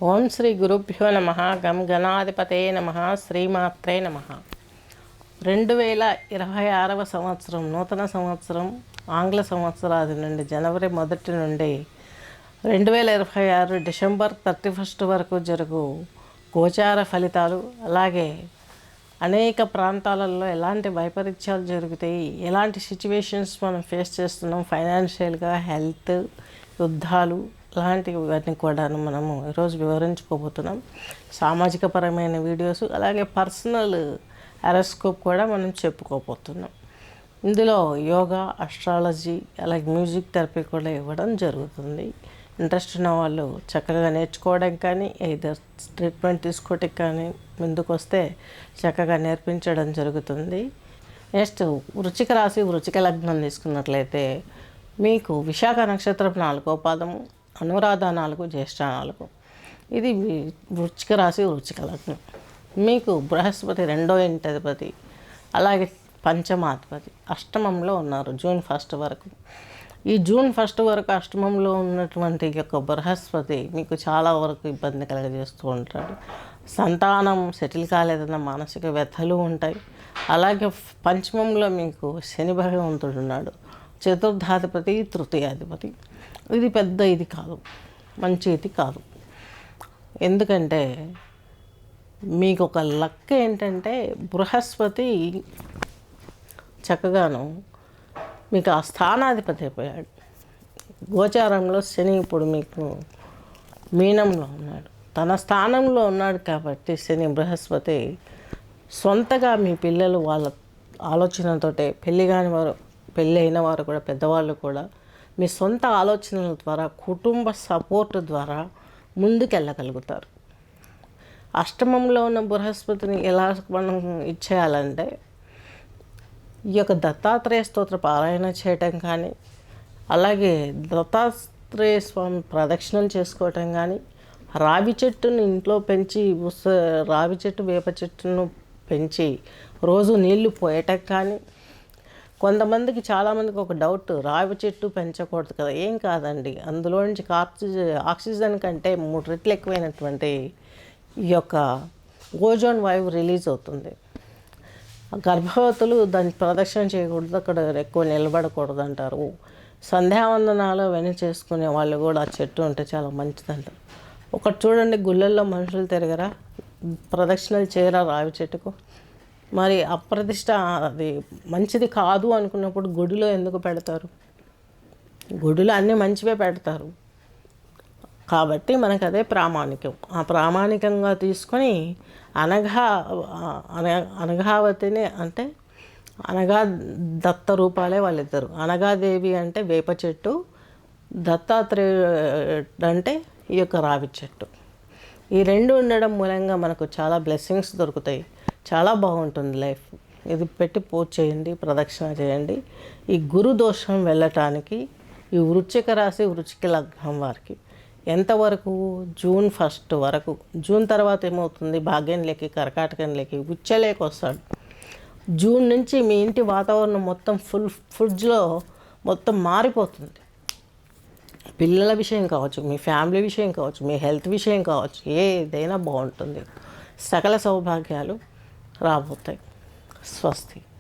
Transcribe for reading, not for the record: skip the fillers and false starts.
ఓం శ్రీ గురుభ్యో నమ. గం గణాధిపతే నమ. శ్రీమాత్రే నమ. 2026వ సంవత్సరం నూతన సంవత్సరం ఆంగ్ల సంవత్సరాది నుండి జనవరి 1 నుండి 2026 డిసెంబర్ 31 వరకు జరుగు గోచార ఫలితాలు, అలాగే అనేక ప్రాంతాలలో ఎలాంటి వైపరీత్యాలు జరుగుతాయి, ఎలాంటి సిచ్యువేషన్స్ మనం ఫేస్ చేస్తున్నాం, ఫైనాన్షియల్గా, హెల్త్, యుద్ధాలు ఇలాంటివన్నీ కూడా మనము ఈరోజు వివరించుకోబోతున్నాం. సామాజిక పరమైన వీడియోస్, అలాగే పర్సనల్ అరోస్కోప్ కూడా మనం చెప్పుకోబోతున్నాం. ఇందులో యోగా, అస్ట్రాలజీ, అలాగే మ్యూజిక్ థెరపీ కూడా ఇవ్వడం జరుగుతుంది. ఇంట్రెస్ట్ ఉన్న వాళ్ళు చక్కగా నేర్చుకోవడం కానీ, ఏదర్ ట్రీట్మెంట్ తీసుకోవడానికి కానీ ముందుకు వస్తే చక్కగా నేర్పించడం జరుగుతుంది. నెక్స్ట్ వృశ్చిక రాశి, వృశ్చిక లగ్నం తీసుకున్నట్లయితే మీకు విశాఖ నక్షత్రం 4వ పాదము, అనురాధ 4, జ్యేష్ఠ 4. ఇది వృశ్చిక రాశి, వృశ్చిక లగ్నం. మీకు బృహస్పతి 2వ ఇంటి అధిపతి, అలాగే పంచమాధిపతి అష్టమంలో ఉన్నారు జూన్ 1 వరకు. ఈ జూన్ 1 వరకు అష్టమంలో ఉన్నటువంటి యొక్క బృహస్పతి మీకు చాలా వరకు ఇబ్బంది కలగజేస్తూ ఉంటాడు. సంతానం సెటిల్ కాలేదన్న మానసిక వ్యథలు ఉంటాయి. అలాగే పంచమంలో మీకు శని భగవంతుడు ఉన్నాడు, చతుర్థాధిపతి, తృతీయాధిపతి. ఇది పెద్ద ఇది కాదు, మంచి ఇది కాదు. ఎందుకంటే మీకు ఒక లక్ ఏంటంటే బృహస్పతి చక్కగాను మీకు ఆ స్థానాధిపతి అయిపోయాడు. గోచారంలో శని ఇప్పుడు మీకు మీనంలో ఉన్నాడు, తన స్థానంలో ఉన్నాడు. కాబట్టి శని బృహస్పతి సొంతగా మీ పిల్లలు వాళ్ళ ఆలోచనతోటే, పెళ్ళి కాని వారు, పెళ్ళి అయిన వారు కూడా, పెద్దవాళ్ళు కూడా మీ సొంత ఆలోచనల ద్వారా, కుటుంబ సపోర్ట్ ద్వారా ముందుకెళ్ళగలుగుతారు. అష్టమంలో ఉన్న బృహస్పతిని ఎలా మనం ఇచ్చేయాలంటే ఈ యొక్క దత్తాత్రేయ స్తోత్ర పారాయణ చేయటం కానీ, అలాగే దత్తాత్రేయ స్వామి ప్రదక్షిణలు చేసుకోవటం కానీ, రావి చెట్టును ఇంట్లో పెంచి రావి చెట్టు, వేప చెట్టును పెంచి రోజు నీళ్లు పోయటం కానీ. కొంతమందికి, చాలామందికి ఒక డౌట్, రావి చెట్టు పెంచకూడదు కదా. ఏం కాదండి, అందులో నుంచి ఆక్సిజన్ కంటే 3 రెట్లు ఎక్కువైనటువంటి ఈ యొక్క ఓజోన్ వాయువు రిలీజ్ అవుతుంది. గర్భవతులు దాన్ని ప్రదక్షిణ చేయకూడదు, అక్కడ ఎక్కువ నిలబడకూడదు అంటారు. సంధ్యావందనాలు అవన్నీ చేసుకునే వాళ్ళు కూడా ఆ చెట్టు ఉంటే చాలా మంచిదంటారు. ఒకటి చూడండి, గుళ్ళల్లో మనుషులు తిరగరా, ప్రదక్షిణలు చేయరా రావి చెట్టుకు? మరి అప్రతిష్ట, అది మంచిది కాదు అనుకున్నప్పుడు గుడిలో ఎందుకు పెడతారు? గుడిలో అన్నీ మంచివే పెడతారు. కాబట్టి మనకు అదే ప్రామాణికం. ఆ ప్రామాణికంగా తీసుకొని అనఘావతిని, అంటే అనగా దత్త రూపాలే వాళ్ళిద్దరు. అనగాదేవి అంటే వేప చెట్టు, దత్తాత్రేయుడు అంటే ఈ యొక్క రావి చెట్టు. ఈ రెండు ఉండడం మూలంగా మనకు చాలా బ్లెస్సింగ్స్ దొరుకుతాయి. చాలా బాగుంటుంది లైఫ్. ఇది పెట్టి పూజ చేయండి, ప్రదక్షిణ చేయండి. ఈ గురు దోషం వెళ్ళటానికి ఈ వృశ్చిక రాశి, వృశ్చిక లగ్నం వారికి ఎంతవరకు? జూన్ 1 వరకు. జూన్ తర్వాత ఏమవుతుంది? భాగ్యంలోకి, కర్కాటకంలోకి, ఉచ్చలేకి వస్తాడు. జూన్ నుంచి మీ ఇంటి వాతావరణం మొత్తం ఫుడ్స్లో మొత్తం మారిపోతుంది. పిల్లల విషయం కావచ్చు, మీ ఫ్యామిలీ విషయం కావచ్చు, మీ హెల్త్ విషయం కావచ్చు, ఏదైనా బాగుంటుంది. సకల సౌభాగ్యాలు రాబోతాయి. స్వస్తి.